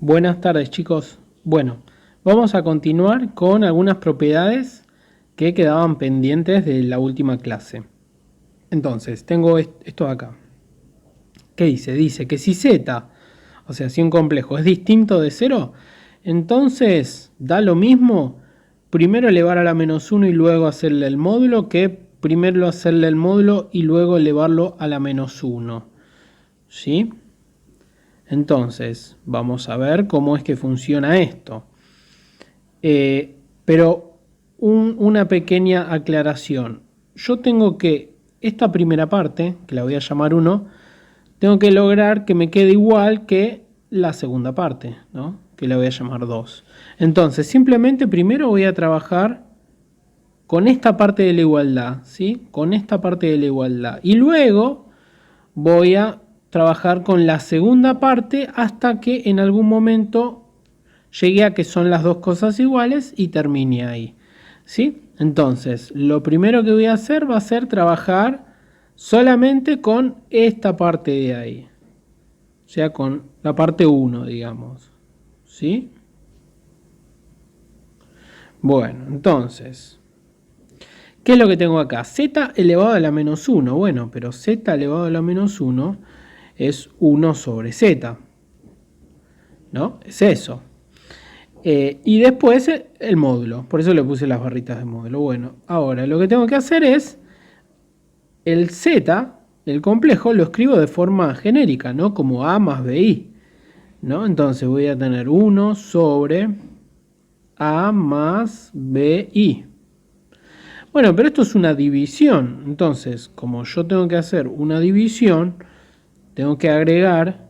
Buenas tardes, chicos. Bueno, vamos a continuar con algunas propiedades que quedaban pendientes de la última clase. Entonces, tengo esto de acá. ¿Qué dice? Dice que si z, o sea, si un complejo es distinto de 0, entonces da lo mismo primero elevar a la menos 1 y luego hacerle el módulo que primero hacerle el módulo y luego elevarlo a la menos 1. ¿Sí? Entonces, vamos a ver cómo es que funciona esto. Pero una pequeña aclaración. Yo tengo que, esta primera parte, que la voy a llamar 1, tengo que lograr que me quede igual que la segunda parte, ¿no? Que la voy a llamar 2. Entonces, simplemente primero voy a trabajar con esta parte de la igualdad, ¿sí? Con esta parte de la igualdad. Y luego voy a trabajar con la segunda parte hasta que en algún momento llegue a que son las dos cosas iguales y termine ahí. ¿Sí? Entonces, lo primero que voy a hacer va a ser trabajar solamente con esta parte de ahí. O sea, con la parte 1, digamos. ¿Sí? Bueno, entonces, ¿qué es lo que tengo acá? Z elevado a la menos 1. Bueno, pero Z elevado a la menos 1 es 1 sobre Z. ¿No? Es eso. Y después el módulo. Por eso le puse las barritas de módulo. Bueno, ahora lo que tengo que hacer es el Z, el complejo, lo escribo de forma genérica, ¿no? Como A más BI. ¿No? Entonces voy a tener 1 sobre A más BI. Bueno, pero esto es una división. Entonces, como yo tengo que hacer una división, tengo que agregar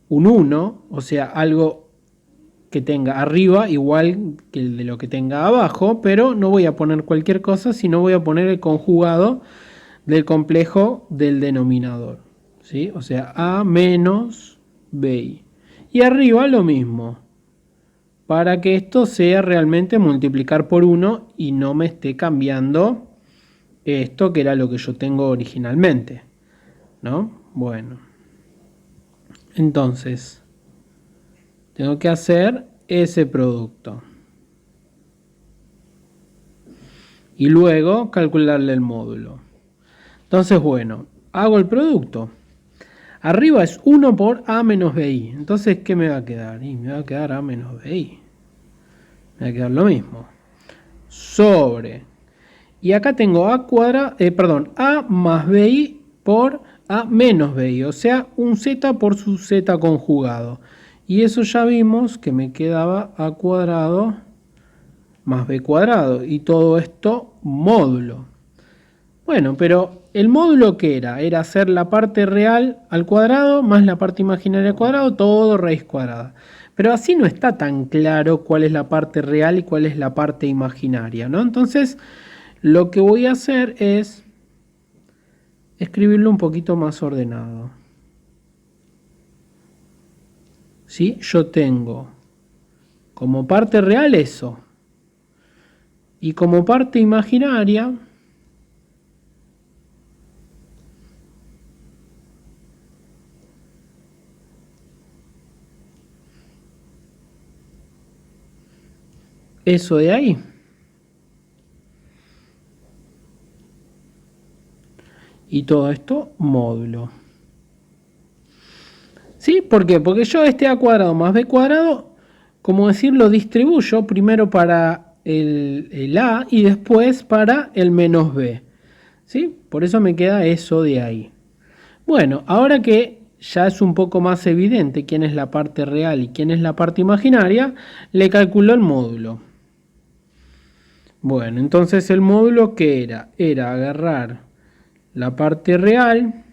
un 1, o sea, algo que tenga arriba igual que el de lo que tenga abajo, pero no voy a poner cualquier cosa, sino voy a poner el conjugado del complejo del denominador. ¿Sí? O sea, A menos BI. Y arriba lo mismo, para que esto sea realmente multiplicar por 1 y no me esté cambiando esto que era lo que yo tengo originalmente. ¿No? Bueno. Entonces, tengo que hacer ese producto. Y luego calcularle el módulo. Entonces, bueno, hago el producto. Arriba es 1 por A menos BI. Entonces, ¿qué me va a quedar? Y me va a quedar A menos BI. Me va a quedar lo mismo. Sobre. Y acá tengo A cuadrado, A más BI por A menos BI. O sea, un Z por su Z conjugado. Y eso ya vimos que me quedaba A cuadrado más B cuadrado. Y todo esto módulo. Bueno, pero el módulo ¿qué era? Era hacer la parte real al cuadrado más la parte imaginaria al cuadrado, todo raíz cuadrada. Pero así no está tan claro cuál es la parte real y cuál es la parte imaginaria, ¿no? Entonces, lo que voy a hacer es escribirlo un poquito más ordenado. ¿Sí? Yo tengo como parte real eso. Y como parte imaginaria, eso de ahí. Y todo esto módulo. ¿Sí? ¿Por qué? Porque yo este A cuadrado más B cuadrado, como decir, lo distribuyo primero para el A y después para el menos B. ¿Sí? Por eso me queda eso de ahí. Bueno, ahora que ya es un poco más evidente quién es la parte real y quién es la parte imaginaria, le calculo el módulo. Bueno, entonces el módulo ¿qué era? Era agarrar la parte real,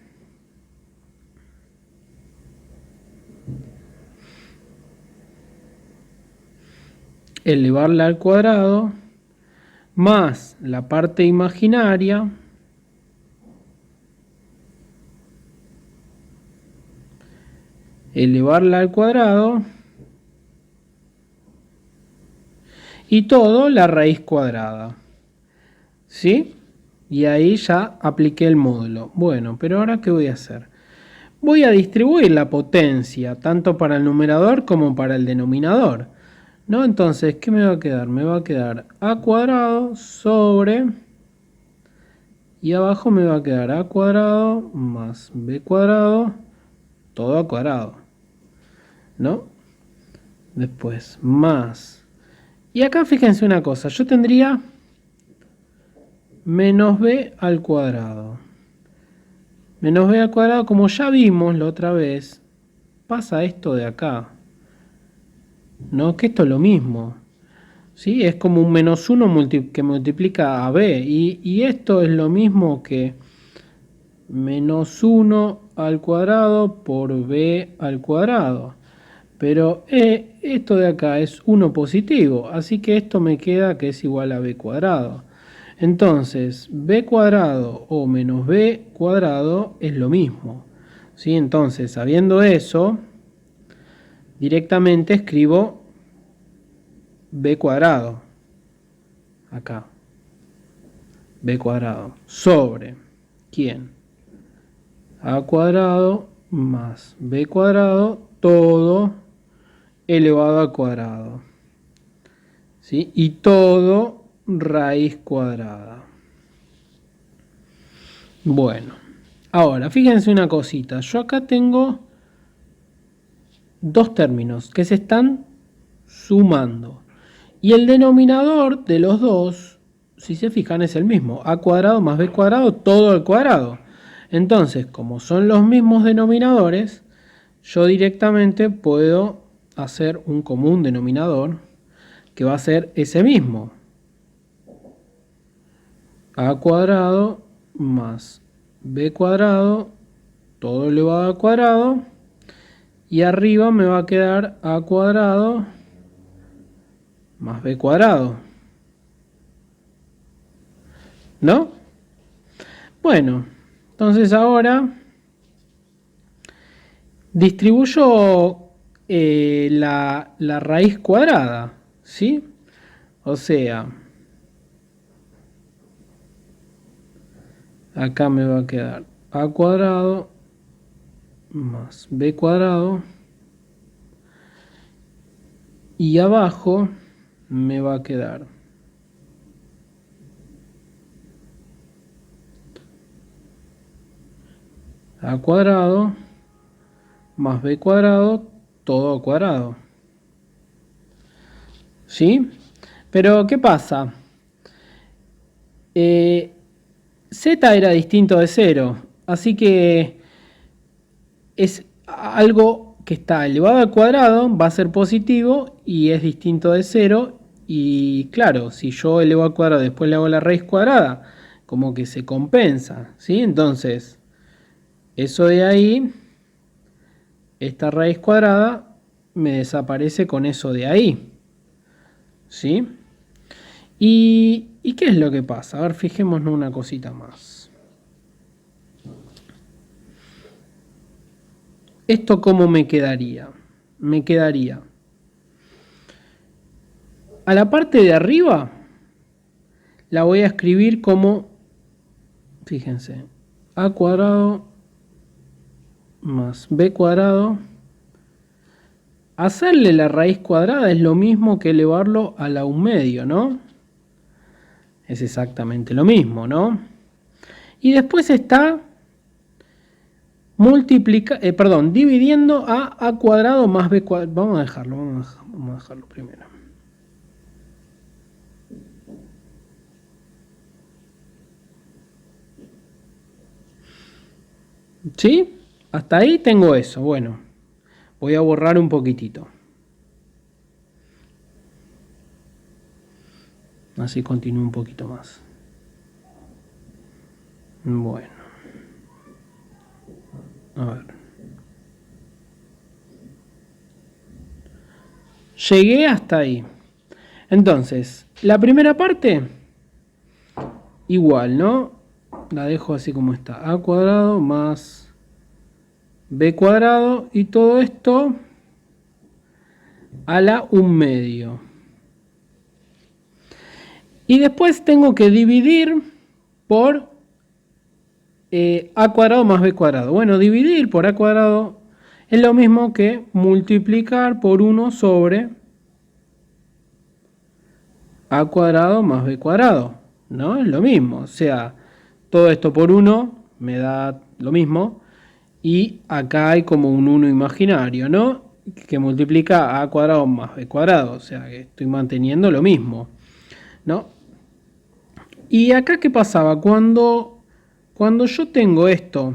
elevarla al cuadrado, más la parte imaginaria, elevarla al cuadrado, y todo la raíz cuadrada. ¿Sí? Y ahí ya apliqué el módulo. Bueno, pero ahora ¿qué voy a hacer? voy a distribuir la potencia, tanto para el numerador como para el denominador, ¿no? Entonces, ¿qué me va a quedar? Me va a quedar a cuadrado sobre, y abajo me va a quedar a cuadrado más b cuadrado, todo a cuadrado, ¿no? Después, más. Y acá fíjense una cosa, yo tendría menos b al cuadrado. Menos b al cuadrado, como ya vimos la otra vez, pasa esto de acá, ¿no? Que esto es lo mismo, ¿sí? Es como un menos 1 que multiplica a b, y esto es lo mismo que menos 1 al cuadrado por b al cuadrado. Pero esto de acá es 1 positivo, así que esto me queda que es igual a b cuadrado. Entonces, b cuadrado o menos b cuadrado es lo mismo, ¿sí? Entonces, sabiendo eso, directamente escribo b cuadrado, acá, b cuadrado, sobre, ¿quién? A cuadrado más b cuadrado, todo elevado al cuadrado, ¿sí? Y todo raíz cuadrada. Bueno, ahora fíjense una cosita, yo acá tengo dos términos que se están sumando y el denominador de los dos, si se fijan, es el mismo, a cuadrado más b cuadrado, todo al cuadrado. Entonces, como son los mismos denominadores, yo directamente puedo hacer un común denominador que va a ser ese mismo, a cuadrado más b cuadrado, todo elevado al cuadrado, y arriba me va a quedar a cuadrado más b cuadrado, ¿no? Bueno, entonces ahora distribuyo la raíz cuadrada, ¿sí? O sea, acá me va a quedar a cuadrado más b cuadrado, y abajo me va a quedar a cuadrado más b cuadrado, todo al cuadrado, ¿sí? Pero ¿qué pasa? Z era distinto de 0, así que es algo que está elevado al cuadrado, va a ser positivo y es distinto de 0. Y claro, si yo elevo al cuadrado y después le hago la raíz cuadrada, como que se compensa, ¿sí? Entonces, eso de ahí, esta raíz cuadrada, me desaparece con eso de ahí, ¿sí? ¿Y qué es lo que pasa? A ver, fijémonos una cosita más. ¿Esto cómo me quedaría? Me quedaría a la parte de arriba, la voy a escribir como, fíjense, a cuadrado más b cuadrado. Hacerle la raíz cuadrada es lo mismo que elevarlo a la 1/2, ¿no? Es exactamente lo mismo, ¿no? Y después está dividiendo a cuadrado más b cuadrado. Vamos a dejarlo primero. ¿Sí? Hasta ahí tengo eso. Bueno, voy a borrar un poquitito. Así continúo un poquito más. Bueno. A ver. Llegué hasta ahí. Entonces, la primera parte, igual, ¿no? La dejo así como está. A cuadrado más b cuadrado. Y todo esto a la 1/2. Y después tengo que dividir por a cuadrado más b cuadrado. Bueno, dividir por a cuadrado es lo mismo que multiplicar por 1 sobre a cuadrado más b cuadrado, ¿no? Es lo mismo, o sea, todo esto por 1 me da lo mismo, y acá hay como un 1 imaginario, ¿no? Que multiplica a cuadrado más b cuadrado, o sea, que estoy manteniendo lo mismo, ¿no? Y acá, ¿qué pasaba? Cuando yo tengo esto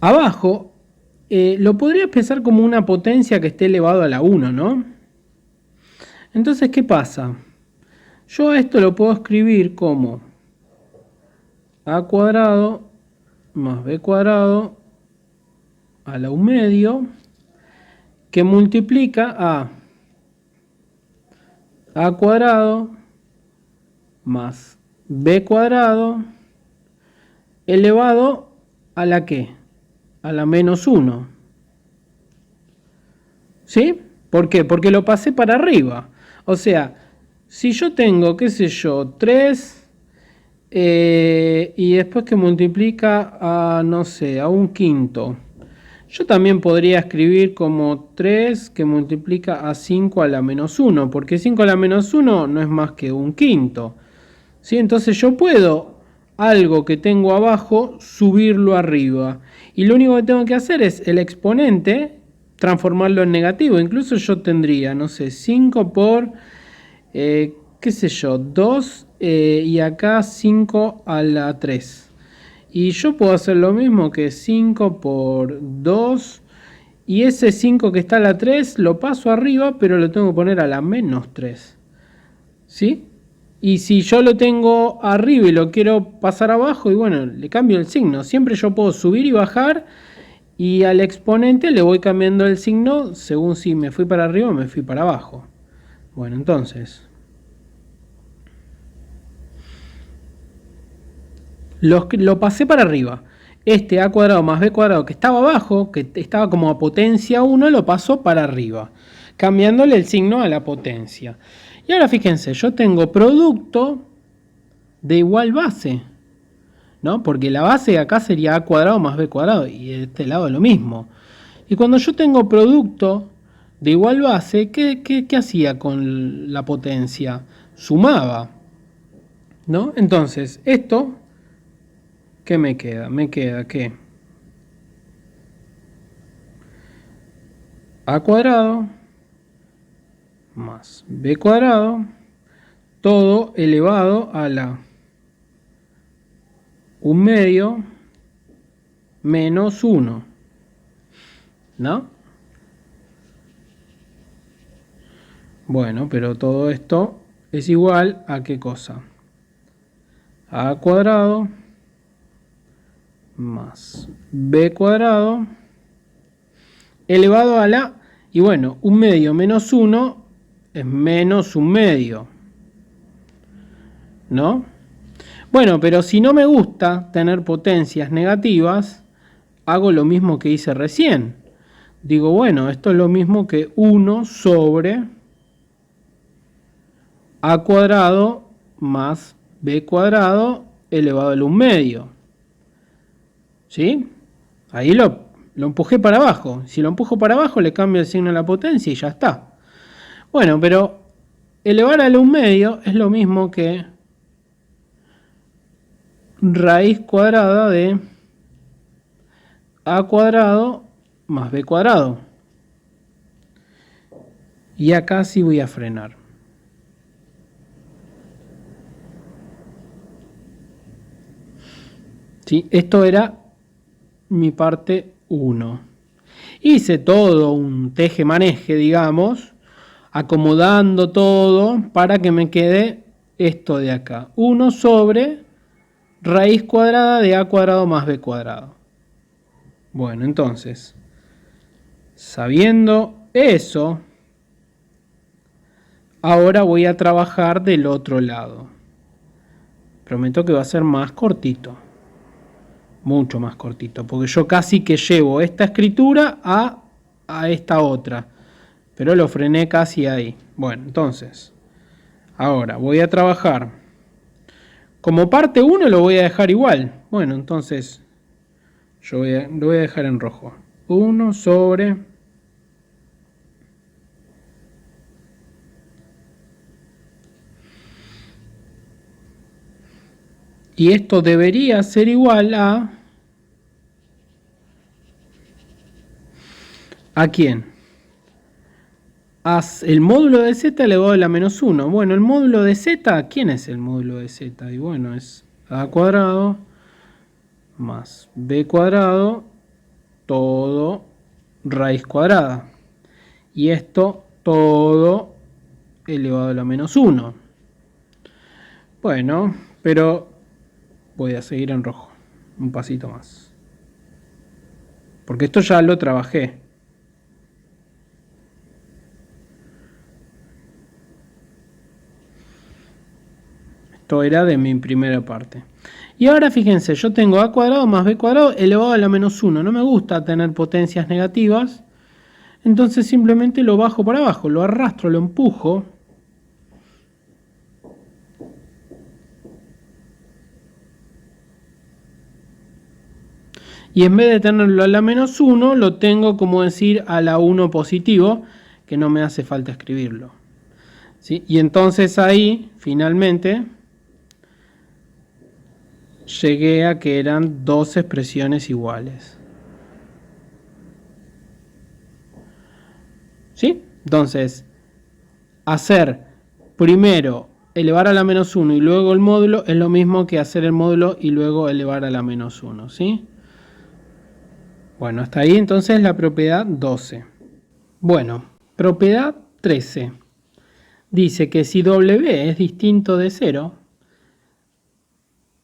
abajo, lo podría pensar como una potencia que esté elevado a la 1, ¿no? Entonces, ¿qué pasa? Yo a esto lo puedo escribir como a cuadrado más b cuadrado a la 1 medio, que multiplica a cuadrado más b cuadrado elevado a la ¿qué? A la menos 1. ¿Sí? ¿Por qué? Porque lo pasé para arriba. O sea, si yo tengo, qué sé yo, 3 y después que multiplica a, no sé, a 1/5. Yo también podría escribir como 3 que multiplica a 5 a la menos 1, porque 5 a la menos 1 no es más que 1/5. ¿Sí? Entonces yo puedo algo que tengo abajo subirlo arriba. Y lo único que tengo que hacer es el exponente transformarlo en negativo. Incluso yo tendría, no sé, 5 por, qué sé yo, 2 y acá 5 a la 3. Y yo puedo hacer lo mismo que 5 por 2. Y ese 5 que está a la 3 lo paso arriba, pero lo tengo que poner a la menos 3. ¿Sí? Y si yo lo tengo arriba y lo quiero pasar abajo, y bueno, le cambio el signo. Siempre yo puedo subir y bajar, y al exponente le voy cambiando el signo según si me fui para arriba o me fui para abajo. Bueno, entonces lo pasé para arriba. Este a cuadrado más b cuadrado que estaba abajo, que estaba como a potencia 1, lo paso para arriba, cambiándole el signo a la potencia. Y ahora fíjense, yo tengo producto de igual base, ¿no? Porque la base acá sería a cuadrado más b cuadrado, y de este lado lo mismo. Y cuando yo tengo producto de igual base, ¿qué hacía con la potencia? Sumaba, ¿no? Entonces, esto, ¿qué me queda? Me queda que a cuadrado más b cuadrado, todo elevado a la 1 medio menos 1, ¿no? Bueno, pero todo esto es igual a ¿qué cosa? A cuadrado más b cuadrado elevado a la, y bueno, 1 medio menos 1 es menos 1 medio, ¿no? Bueno, pero si no me gusta tener potencias negativas, hago lo mismo que hice recién. Digo, bueno, esto es lo mismo que 1 sobre a cuadrado más b cuadrado elevado al 1 medio. ¿Sí? Ahí lo empujé para abajo. Si lo empujo para abajo, le cambio el signo de la potencia y ya está. Bueno, pero elevar al 1 medio es lo mismo que raíz cuadrada de a cuadrado más b cuadrado. Y acá sí voy a frenar. ¿Sí? Esto era mi parte 1. Hice todo un teje-maneje, digamos, acomodando todo para que me quede esto de acá. 1 sobre raíz cuadrada de a cuadrado más b cuadrado. Bueno, entonces, sabiendo eso, ahora voy a trabajar del otro lado. Prometo que va a ser más cortito. Mucho más cortito, porque yo casi que llevo esta escritura a esta otra, pero lo frené casi ahí. Bueno, entonces, ahora voy a trabajar Como parte 1 lo voy a dejar igual. Bueno, entonces yo lo voy a dejar en rojo. 1 sobre... Y esto debería ser igual a... ¿A quién? Haz el módulo de z elevado a la menos 1. Bueno, el módulo de z, ¿quién es el módulo de z? Y bueno, es a cuadrado más b cuadrado todo raíz cuadrada. Y esto todo elevado a la menos 1. Bueno, pero voy a seguir en rojo. Un pasito más. Porque esto ya lo trabajé. Esto era de mi primera parte. Y ahora fíjense, yo tengo a cuadrado más b cuadrado elevado a la menos 1. No me gusta tener potencias negativas. Entonces simplemente lo bajo para abajo, lo arrastro, lo empujo. Y en vez de tenerlo a la menos 1, lo tengo como decir a la 1 positivo, que no me hace falta escribirlo. ¿Sí? Y entonces ahí, finalmente, llegué a que eran dos expresiones iguales. ¿Sí? Entonces, hacer primero elevar a la menos 1 y luego el módulo es lo mismo que hacer el módulo y luego elevar a la menos 1. ¿Sí? Bueno, hasta ahí entonces la propiedad 12. Bueno, propiedad 13. Dice que si W es distinto de 0,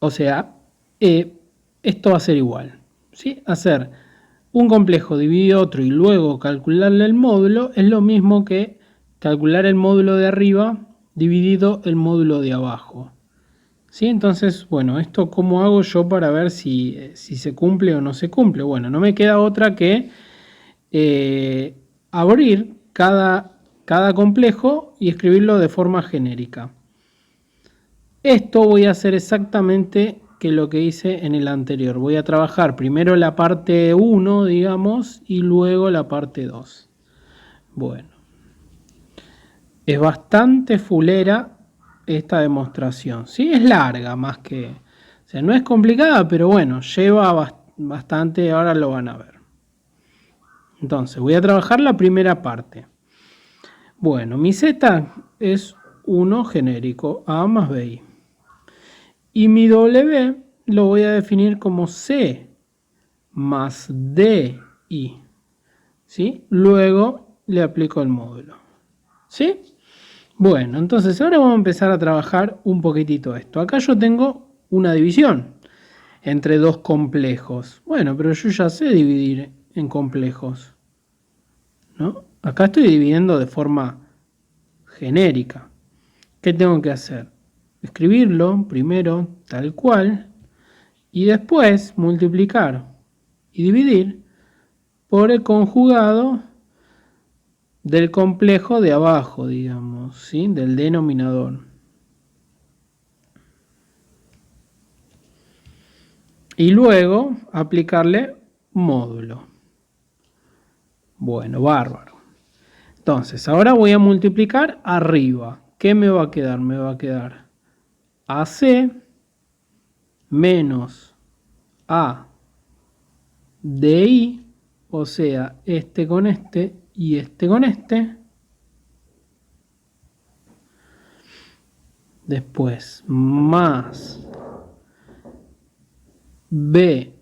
o sea, esto va a ser igual. ¿Sí? Hacer un complejo dividido otro y luego calcularle el módulo es lo mismo que calcular el módulo de arriba dividido el módulo de abajo. ¿Sí? Entonces, bueno, ¿esto cómo hago yo para ver si se cumple o no se cumple? Bueno, no me queda otra que abrir cada complejo y escribirlo de forma genérica. Esto voy a hacer exactamente que lo que hice en el anterior. Voy a trabajar primero la parte 1, digamos, y luego la parte 2. Bueno, es bastante fulera esta demostración. Sí, es larga más que... O sea, no es complicada, pero bueno, lleva bastante, ahora lo van a ver. Entonces, voy a trabajar la primera parte. Bueno, mi z es 1 genérico, a más bi. Y mi w lo voy a definir como c más di. ¿Sí? Luego le aplico el módulo. ¿Sí? Bueno, entonces ahora vamos a empezar a trabajar un poquitito esto. Acá yo tengo una división entre dos complejos. Bueno, pero yo ya sé dividir en complejos, ¿no? Acá estoy dividiendo de forma genérica. ¿Qué tengo que hacer? Escribirlo primero tal cual y después multiplicar y dividir por el conjugado del complejo de abajo, digamos, ¿sí? Del denominador. Y luego aplicarle módulo. Bueno, bárbaro. Entonces, ahora voy a multiplicar arriba. ¿Qué me va a quedar? Me va a quedar AC menos A de I, o sea, este con este y este con este. Después, más B,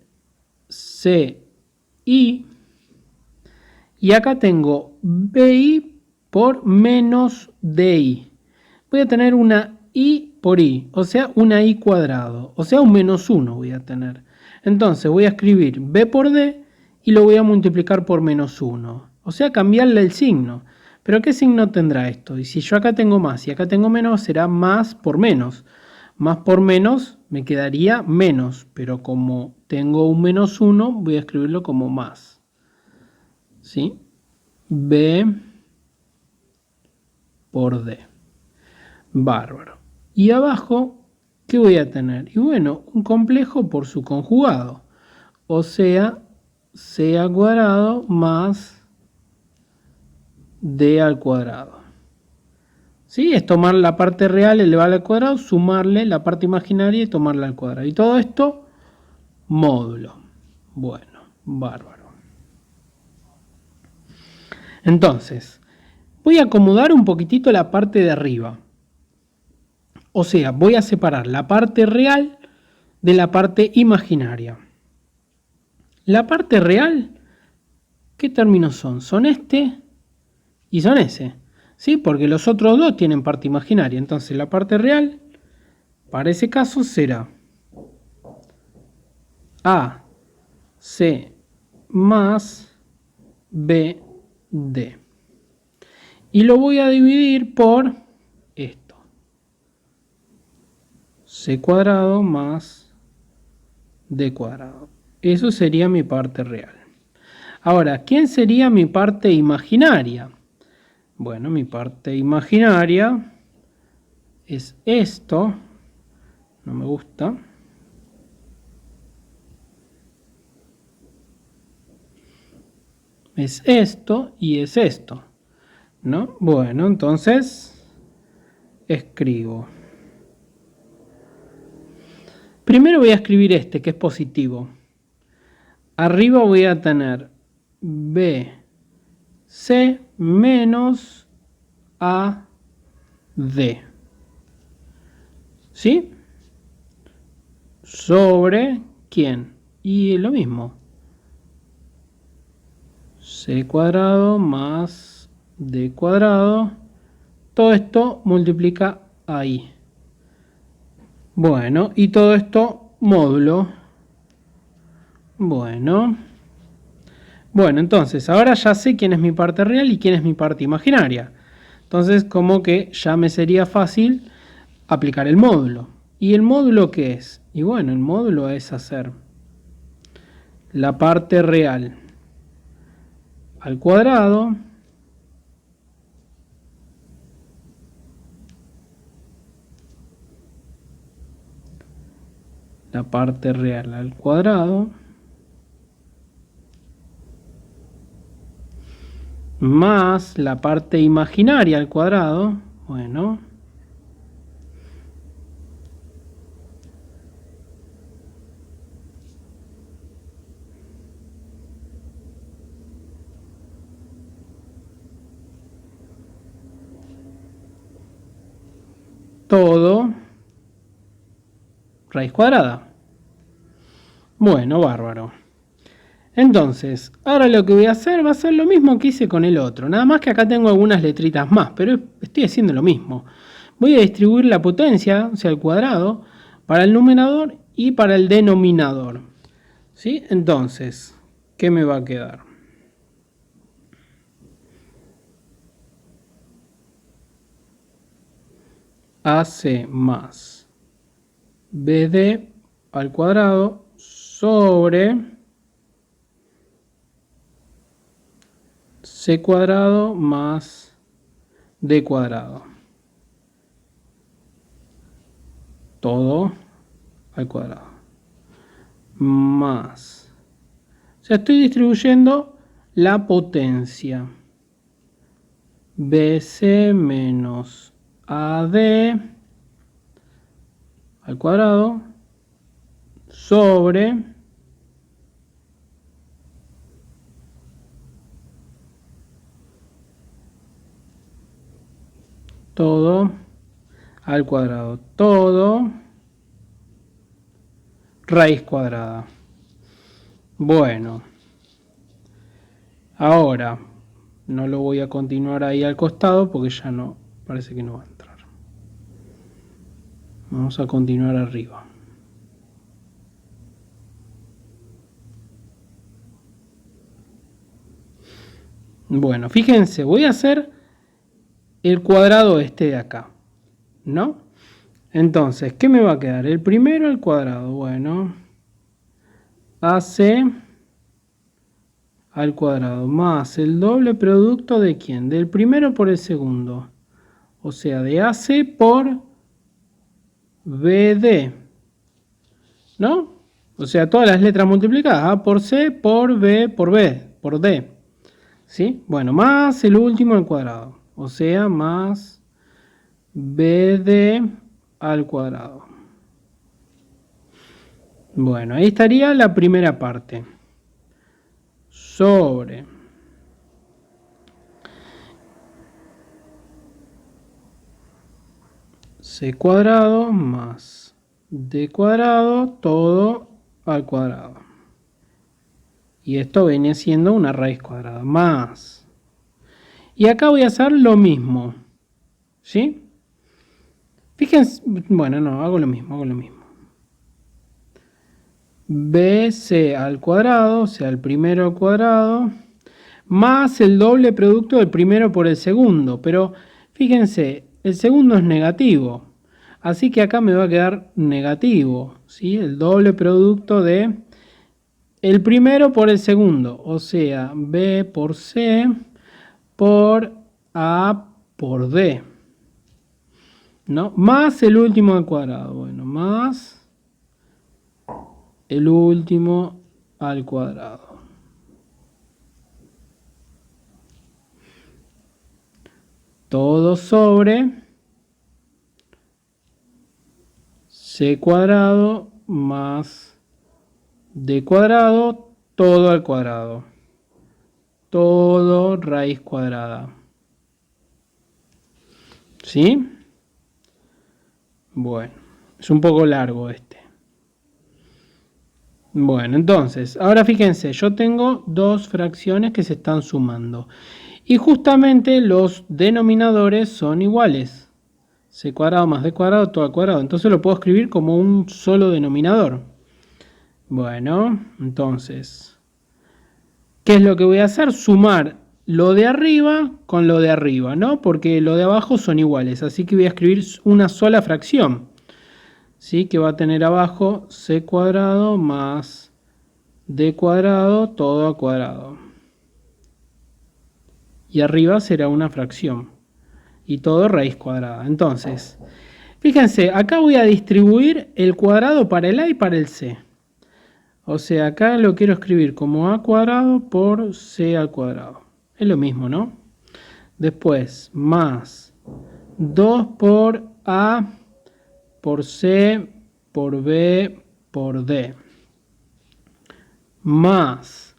C, I. Y acá tengo BI por menos DI. Voy a tener una I por I, o sea, una I cuadrado, o sea, un menos 1 voy a tener. Entonces voy a escribir B por D y lo voy a multiplicar por menos 1. O sea, cambiarle el signo. Pero ¿qué signo tendrá esto? Y si yo acá tengo más y acá tengo menos, será más por menos. Más por menos me quedaría menos, pero como tengo un menos 1, voy a escribirlo como más. ¿Sí? B por D. Bárbaro. Y abajo ¿qué voy a tener? Y bueno, un complejo por su conjugado. O sea, c al cuadrado más d al cuadrado. ¿Sí? Es tomar la parte real, elevarla al cuadrado, sumarle la parte imaginaria y tomarla al cuadrado. Y todo esto, módulo. Bueno, bárbaro. Entonces, voy a acomodar un poquitito la parte de arriba. O sea, voy a separar la parte real de la parte imaginaria. La parte real, ¿qué términos son? Son este y son ese. ¿Sí? Porque los otros dos tienen parte imaginaria. Entonces la parte real, para ese caso, será AC más BD. Y lo voy a dividir por esto. C cuadrado más D cuadrado. Eso sería mi parte real. Ahora, ¿quién sería mi parte imaginaria? Bueno, mi parte imaginaria es esto. No me gusta. Es esto y es esto. ¿No? Bueno, entonces escribo. Primero voy a escribir este, que es positivo. Arriba voy a tener BC menos AD. ¿Sí? ¿Sobre quién? Y lo mismo. C cuadrado más D cuadrado. Todo esto multiplica ahí. Bueno, y todo esto módulo. Bueno, entonces ahora ya sé quién es mi parte real y quién es mi parte imaginaria. Entonces, como que ya me sería fácil aplicar el módulo. ¿Y el módulo qué es? Y bueno, el módulo es hacer la parte real al cuadrado la parte real al cuadrado más la parte imaginaria al cuadrado. Bueno, todo raíz cuadrada. Bueno, bárbaro. Entonces, ahora lo que voy a hacer va a ser lo mismo que hice con el otro. Nada más que acá tengo algunas letritas más, pero estoy haciendo lo mismo. Voy a distribuir la potencia, o sea, el cuadrado, para el numerador y para el denominador. ¿Sí? Entonces, ¿qué me va a quedar? AC más BD al cuadrado sobre C cuadrado más D cuadrado. Todo al cuadrado. Más. O sea, estoy distribuyendo la potencia. BC menos AD al cuadrado sobre todo al cuadrado. Todo raíz cuadrada. Bueno. Ahora no lo voy a continuar ahí al costado porque ya no, parece que no va a entrar. Vamos a continuar arriba. Bueno, fíjense, voy a hacer el cuadrado este de acá, ¿no? Entonces, ¿qué me va a quedar? El primero al cuadrado, bueno, AC al cuadrado más el doble producto de ¿quién? Del primero por el segundo. O sea, de AC por BD, ¿no? O sea, todas las letras multiplicadas, A por C, por B, por B, por D. ¿Sí? Bueno, más el último al cuadrado. O sea, más BD al cuadrado. Bueno, ahí estaría la primera parte. Sobre C cuadrado más D cuadrado, todo al cuadrado. Y esto viene siendo una raíz cuadrada más. Y acá voy a hacer lo mismo. ¿Sí? Fíjense, bueno, no, hago lo mismo. BC al cuadrado, o sea, el primero al cuadrado, más el doble producto del primero por el segundo. Pero fíjense, el segundo es negativo. Así que acá me va a quedar negativo. ¿Sí? El doble producto de el primero por el segundo. O sea, B por C por A por D. ¿No? Más el último al cuadrado. Bueno, más el último al cuadrado. Todo sobre C cuadrado más D cuadrado, todo al cuadrado. Todo raíz cuadrada. ¿Sí? Bueno, es un poco largo este. Bueno, entonces, ahora fíjense, yo tengo dos fracciones que se están sumando. Y justamente los denominadores son iguales. C cuadrado más D cuadrado, todo al cuadrado. Entonces lo puedo escribir como un solo denominador. Bueno, entonces, ¿qué es lo que voy a hacer? Sumar lo de arriba con lo de arriba, ¿no? Porque lo de abajo son iguales. Así que voy a escribir una sola fracción. ¿Sí? Que va a tener abajo C cuadrado más D cuadrado, todo al cuadrado. Y arriba será una fracción. Y todo raíz cuadrada. Entonces, fíjense, acá voy a distribuir el cuadrado para el A y para el C. O sea, acá lo quiero escribir como A cuadrado por C al cuadrado. Es lo mismo, ¿no? Después, más 2 por A por C por B por D. Más,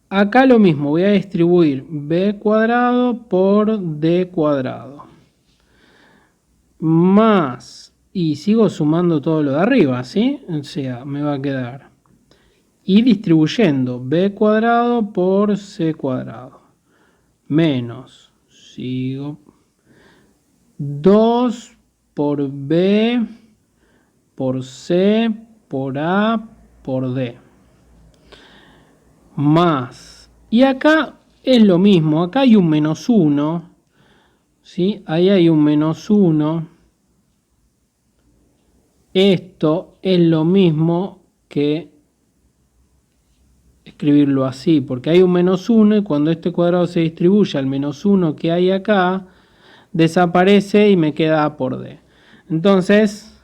acá lo mismo, voy a distribuir B cuadrado por D cuadrado. Más, y sigo sumando todo lo de arriba, ¿sí? O sea, me va a quedar. Y distribuyendo B cuadrado por C cuadrado. Menos, sigo. 2 por B por C por A por D. Más. Y acá es lo mismo. Acá hay un menos 1. ¿Sí? Ahí hay un menos 1. Esto es lo mismo que escribirlo así. Porque hay un menos 1 y cuando este cuadrado se distribuye al menos 1 que hay acá, desaparece y me queda A por D. Entonces,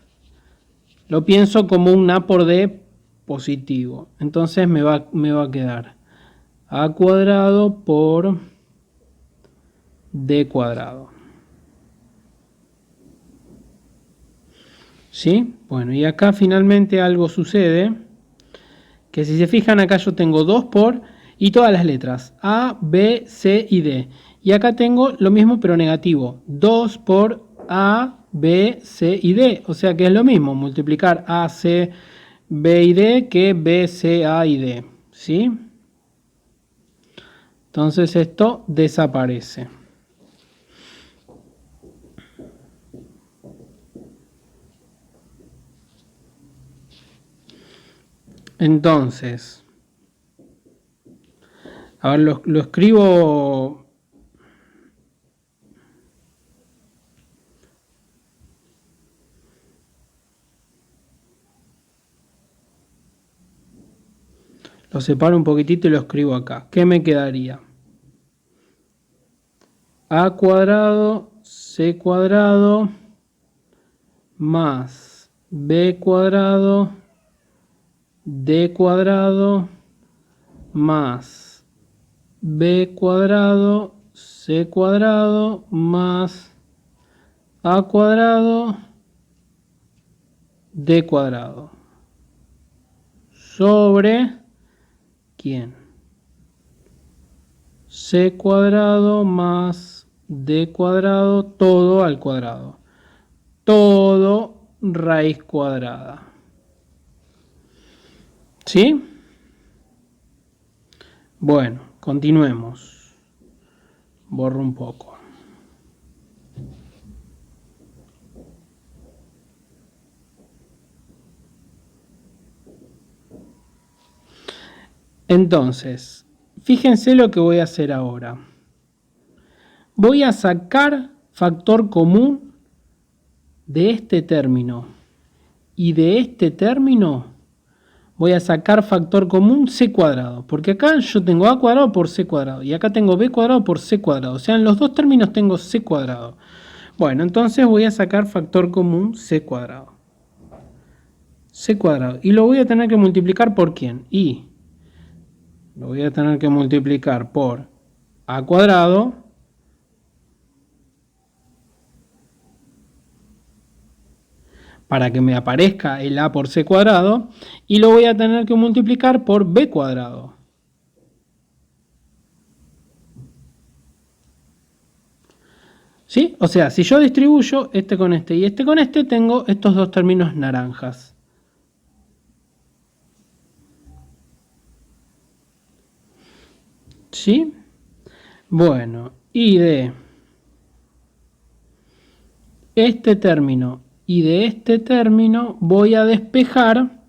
lo pienso como un A por D positivo. Entonces me va a quedar A cuadrado por D cuadrado. ¿Sí? Bueno, y acá finalmente algo sucede. Que si se fijan acá yo tengo 2 por y todas las letras. A, B, C y D. Y acá tengo lo mismo pero negativo. 2 por A, B, C y D. O sea que es lo mismo multiplicar A, C, B y D que B, C, A y D. ¿Sí? Entonces esto desaparece. Entonces, a ver, lo escribo. Lo separo un poquitito y lo escribo acá. ¿Qué me quedaría? A cuadrado, C cuadrado, más b cuadrado d cuadrado más b cuadrado c cuadrado más a cuadrado d cuadrado sobre ¿quién? C cuadrado más d cuadrado todo al cuadrado. Todo raíz cuadrada. ¿Sí? Bueno, continuemos. Borro un poco. Entonces, fíjense lo que voy a hacer ahora. Voy a sacar factor común de este término y de este término voy a sacar factor común c cuadrado, porque acá yo tengo a cuadrado por c cuadrado y acá tengo b cuadrado por c cuadrado, o sea en los dos términos tengo c cuadrado. Bueno, entonces voy a sacar factor común c cuadrado. C cuadrado. Y lo voy a tener que multiplicar por ¿quién? Y lo voy a tener que multiplicar por a cuadrado para que me aparezca el a por c cuadrado y lo voy a tener que multiplicar por b cuadrado. ¿Sí? O sea, si yo distribuyo este con este y este con este, tengo estos dos términos naranjas. ¿Sí? Bueno, y de este término y de este término voy a despejar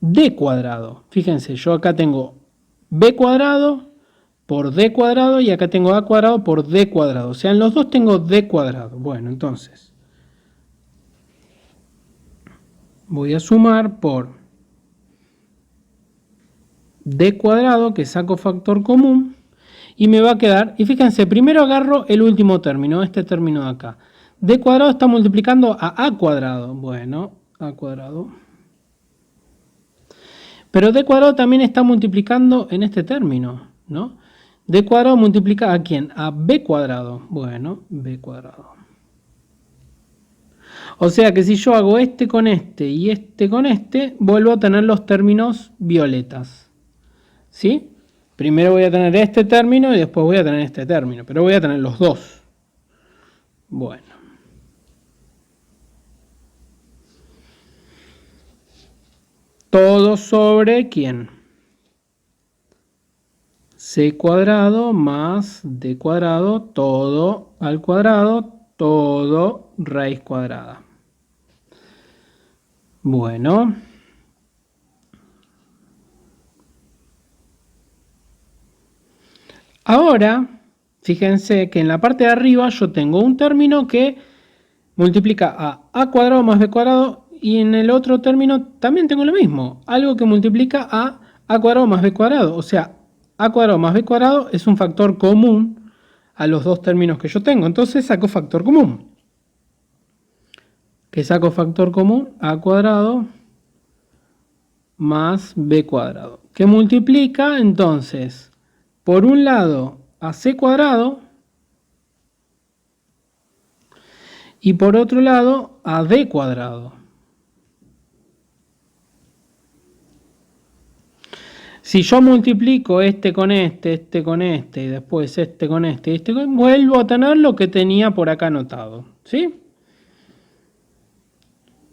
d cuadrado. Fíjense, yo acá tengo b cuadrado por d cuadrado y acá tengo a cuadrado por d cuadrado. O sea, en los dos tengo d cuadrado. Bueno, entonces voy a sumar por d cuadrado, que saco factor común, y me va a quedar, y fíjense, primero agarro el último término, este término de acá. D cuadrado está multiplicando a cuadrado. Bueno, a cuadrado. Pero d cuadrado también está multiplicando en este término, ¿no? D cuadrado multiplica ¿a quién? A b cuadrado. Bueno, b cuadrado. O sea que si yo hago este con este y este con este, vuelvo a tener los términos violetas. ¿Sí? Primero voy a tener este término y después voy a tener este término, pero voy a tener los dos. Bueno. Todo sobre ¿quién? C cuadrado más D cuadrado, todo al cuadrado, todo raíz cuadrada. Bueno. Ahora, fíjense que en la parte de arriba yo tengo un término que multiplica a cuadrado más b cuadrado y en el otro término también tengo lo mismo, algo que multiplica a cuadrado más b cuadrado. O sea, a cuadrado más b cuadrado es un factor común a los dos términos que yo tengo. Entonces saco factor común. ¿Qué saco factor común? A cuadrado más b cuadrado. Que multiplica entonces, por un lado, a c cuadrado y por otro lado, a d cuadrado. Si yo multiplico este con este con este, y después este con este y este con este, vuelvo a tener lo que tenía por acá anotado. ¿Sí?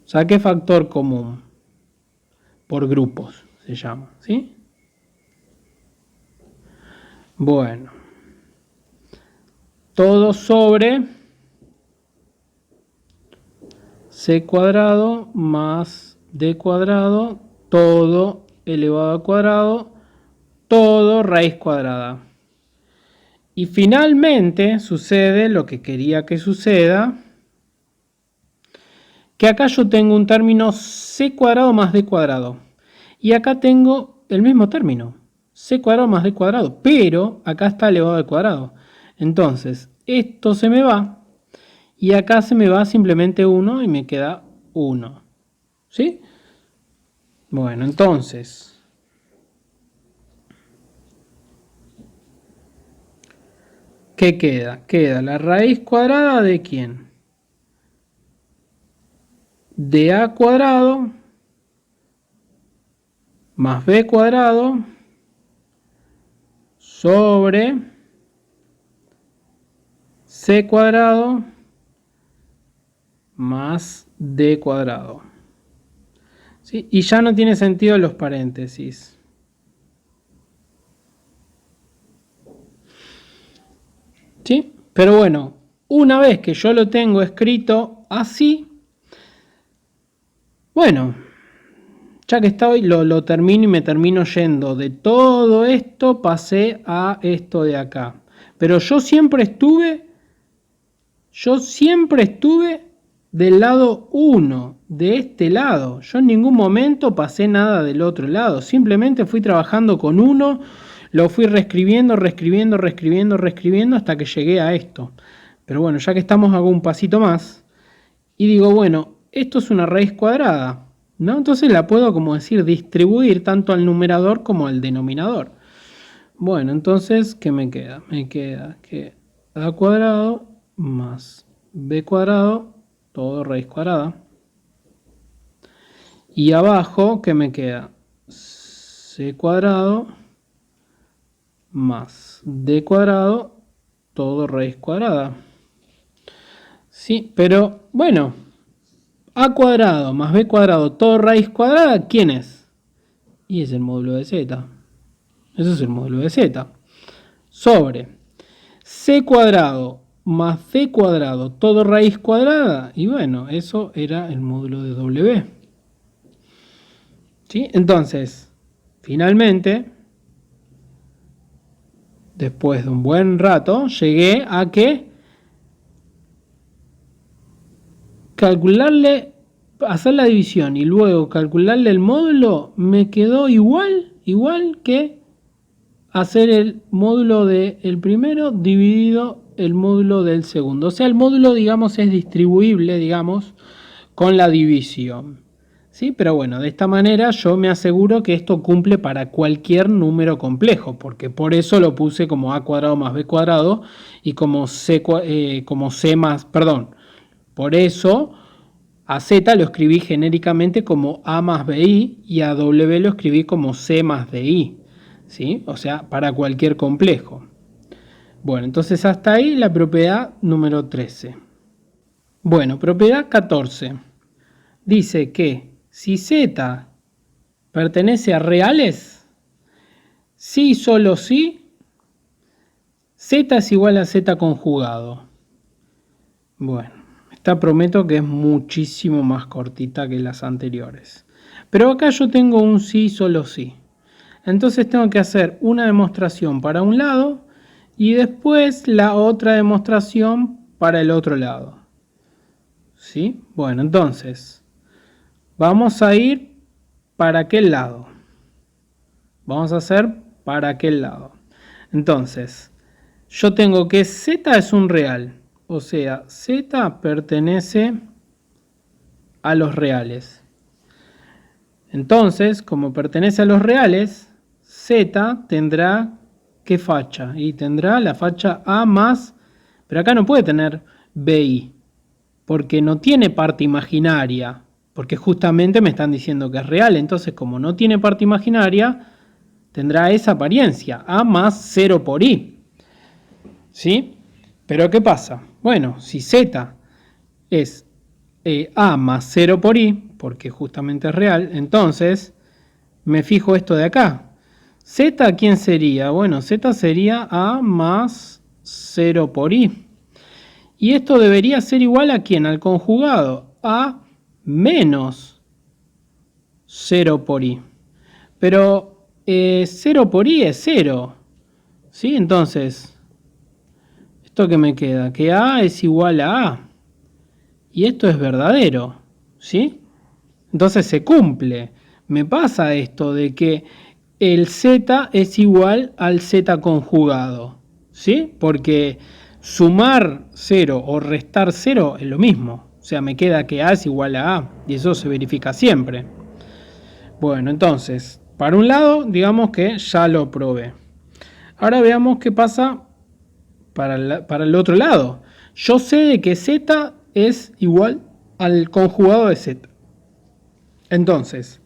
Saqué factor común. Por grupos se llama. ¿Sí? Bueno. Todo sobre c cuadrado más d cuadrado, todo elevado al cuadrado, todo raíz cuadrada. Y finalmente sucede lo que quería que suceda, que acá yo tengo un término c cuadrado más d cuadrado. Y acá tengo el mismo término, c cuadrado más d cuadrado, pero acá está elevado al cuadrado. Entonces, esto se me va y acá se me va simplemente 1 y me queda 1. ¿Sí? Bueno, entonces, ¿qué queda? Queda la raíz cuadrada de ¿quién? De a cuadrado más b cuadrado sobre c cuadrado más d cuadrado. ¿Sí? Y ya no tiene sentido los paréntesis. ¿Sí? Pero bueno, una vez que yo lo tengo escrito así, bueno, ya que estoy, lo termino y me termino yendo. De todo esto pasé a esto de acá. Pero yo siempre estuve del lado 1, de este lado. Yo en ningún momento pasé nada del otro lado. Simplemente fui trabajando con 1, lo fui reescribiendo hasta que llegué a esto. Pero bueno, ya que estamos, hago un pasito más. Y digo, bueno, esto es una raíz cuadrada, ¿no? Entonces la puedo, como decir, distribuir tanto al numerador como al denominador. Bueno, entonces, ¿qué me queda? Me queda que a cuadrado más b cuadrado, todo raíz cuadrada. Y abajo, ¿qué me queda? C cuadrado más d cuadrado, todo raíz cuadrada. Sí, pero bueno, a cuadrado más b cuadrado, todo raíz cuadrada, ¿quién es? Y es el módulo de z. Eso es el módulo de z. Sobre c cuadrado más c cuadrado, todo raíz cuadrada. Y bueno, eso era el módulo de w. ¿Sí? Entonces, finalmente, después de un buen rato, llegué a que calcularle, hacer la división y luego calcularle el módulo me quedó igual que hacer el módulo del primero dividido el módulo del segundo. O sea, el módulo, digamos, es distribuible, digamos, con la división. ¿Sí? Pero bueno, de esta manera yo me aseguro que esto cumple para cualquier número complejo, porque por eso lo puse como a cuadrado más b cuadrado y como c más, perdón, por eso a z lo escribí genéricamente como a más bi y a w lo escribí como c más di. ¿Sí? O sea, para cualquier complejo. Bueno, entonces hasta ahí la propiedad número 13. Bueno, propiedad 14. Dice que si z pertenece a reales, sí y solo sí, z es igual a z conjugado. Bueno, esta prometo que es muchísimo más cortita que las anteriores. Pero acá yo tengo un sí y solo sí. Entonces tengo que hacer una demostración para un lado y después la otra demostración para el otro lado. ¿Sí? Bueno, entonces vamos a ir para aquel lado. Vamos a hacer para aquel lado. Entonces, yo tengo que z es un real. O sea, z pertenece a los reales. Entonces, como pertenece a los reales, z tendrá ¿qué facha? Y tendrá la facha a más, pero acá no puede tener bi, porque no tiene parte imaginaria, porque justamente me están diciendo que es real. Entonces, como no tiene parte imaginaria, tendrá esa apariencia, a más 0 por i. ¿Sí? Pero ¿qué pasa? Bueno, si z es a más 0 por i, porque justamente es real, entonces me fijo esto de acá. Z, ¿quién sería? Bueno, z sería a más 0 por i. Y esto debería ser igual a ¿quién? Al conjugado, a menos 0 por i. Pero 0 por i es 0. ¿Sí? Entonces, ¿esto qué me queda? Que a es igual a a. Y esto es verdadero. ¿Sí? Entonces se cumple. Me pasa esto de que el z es igual al z conjugado. ¿Sí? Porque Sumar 0 o restar 0 es lo mismo. O sea, me queda que A es igual a A. Y eso se verifica siempre. Bueno, entonces, para un lado, digamos que ya lo probé. Ahora veamos qué pasa para el otro lado. Yo sé de que Z es igual al conjugado de Z. Entonces,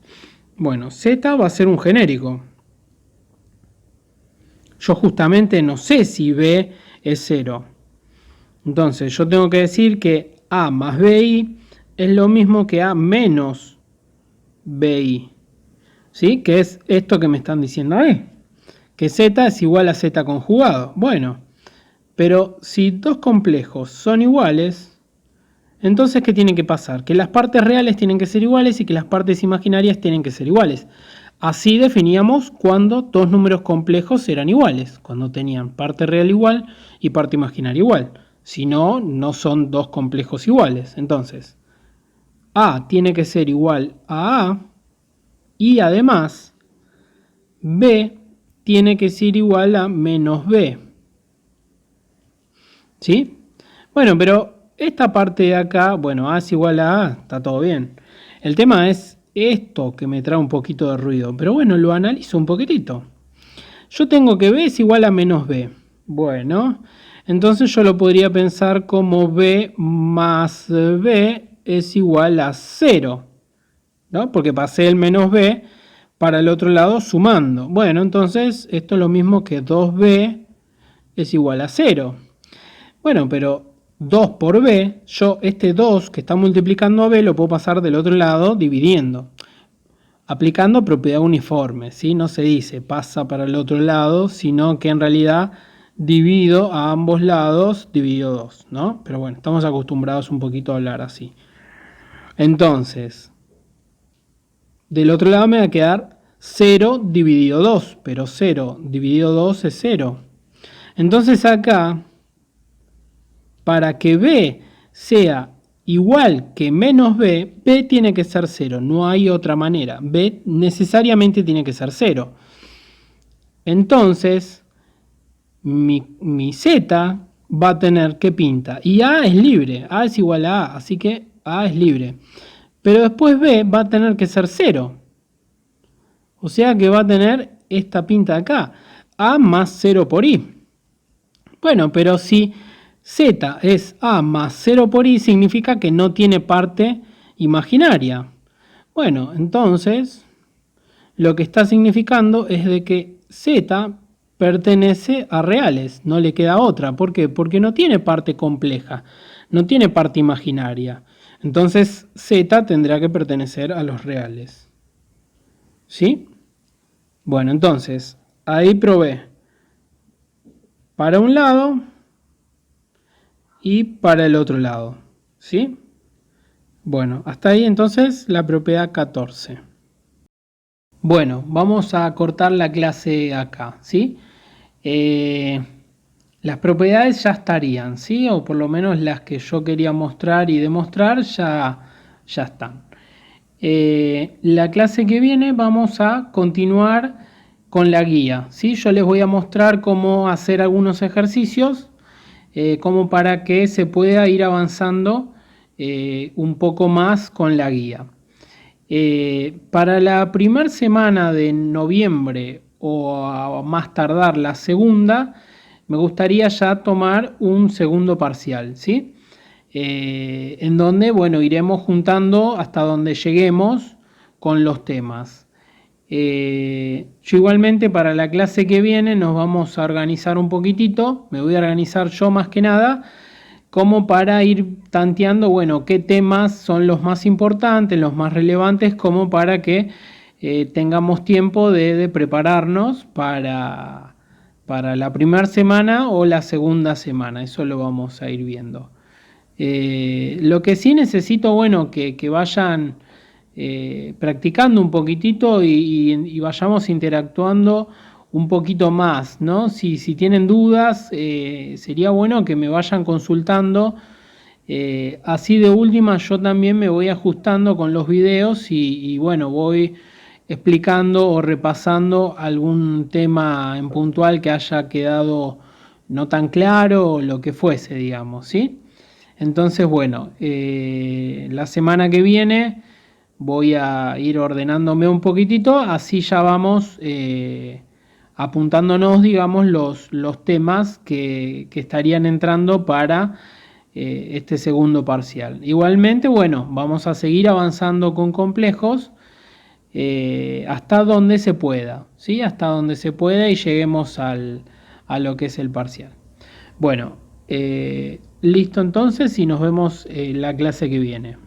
bueno, Z va a ser un genérico. Yo justamente no sé si B es 0. Entonces, yo tengo que decir que A más BI es lo mismo que A menos BI. ¿Sí? Que es esto que me están diciendo ahí. Que Z es igual a Z conjugado. Bueno, pero si dos complejos son iguales, entonces ¿qué tiene que pasar? Que las partes reales tienen que ser iguales y que las partes imaginarias tienen que ser iguales. Así definíamos cuando dos números complejos eran iguales, cuando tenían parte real igual y parte imaginaria igual. Si no, no son dos complejos iguales. Entonces, A tiene que ser igual a A y además B tiene que ser igual a menos B. ¿Sí? Bueno, pero esta parte de acá, bueno, A es igual a A, está todo bien. El tema es esto que me trae un poquito de ruido, pero bueno, lo analizo un poquitito. Yo tengo que B es igual a menos B. Bueno, entonces yo lo podría pensar como B más B es igual a 0, ¿no? Porque pasé el menos B para el otro lado sumando. Bueno, entonces esto es lo mismo que 2B es igual a 0. Bueno, pero 2 por B, yo este 2 que está multiplicando a B lo puedo pasar del otro lado dividiendo. Aplicando propiedad uniforme, ¿sí? No se dice pasa para el otro lado, sino que en realidad divido a ambos lados, divido 2, ¿no? Pero bueno, estamos acostumbrados un poquito a hablar así. Entonces, del otro lado me va a quedar 0 dividido 2, pero 0 dividido 2 es 0. Entonces acá, para que B sea igual que menos B, B tiene que ser 0, no hay otra manera. B necesariamente tiene que ser 0. Entonces, mi Z va a tener que pinta. Y A es libre, A es igual a A, así que A es libre. Pero después B va a tener que ser 0. O sea que va a tener esta pinta acá, A más 0 por I. Bueno, pero si Z es A más 0 por I, significa que no tiene parte imaginaria. Bueno, entonces lo que está significando es de que Z pertenece a reales, no le queda otra. ¿Por qué? Porque no tiene parte compleja, no tiene parte imaginaria. Entonces Z tendrá que pertenecer a los reales. ¿Sí? Bueno, entonces ahí probé para un lado y para el otro lado. ¿Sí? Bueno, hasta ahí entonces la propiedad 14. Bueno, vamos a cortar la clase acá, ¿sí? Las propiedades ya estarían, ¿sí? O por lo menos las que yo quería mostrar y demostrar ya están. La clase que viene vamos a continuar con la guía, ¿sí? Yo les voy a mostrar cómo hacer algunos ejercicios como para que se pueda ir avanzando un poco más con la guía. Para la primera semana de noviembre o a más tardar la segunda, me gustaría ya tomar un segundo parcial, ¿sí? En donde, bueno, iremos juntando hasta donde lleguemos con los temas. Yo igualmente para la clase que viene nos vamos a organizar un poquitito, me voy a organizar yo más que nada, como para ir tanteando, bueno, qué temas son los más importantes, los más relevantes, como para que tengamos tiempo de prepararnos para la primera semana o la segunda semana, eso lo vamos a ir viendo. Lo que sí necesito, bueno, que vayan practicando un poquitito y vayamos interactuando un poquito más, ¿no? Si tienen dudas, sería bueno que me vayan consultando. Así de última yo también me voy ajustando con los videos y bueno, voy explicando o repasando algún tema en puntual que haya quedado no tan claro o lo que fuese, digamos, ¿sí? Entonces, bueno, la semana que viene voy a ir ordenándome un poquitito, así ya vamos apuntándonos, digamos, los temas que estarían entrando para este segundo parcial. Igualmente, bueno, vamos a seguir avanzando con complejos hasta donde se pueda, ¿sí? Hasta donde se pueda y lleguemos a lo que es el parcial. Bueno, listo entonces y nos vemos la clase que viene.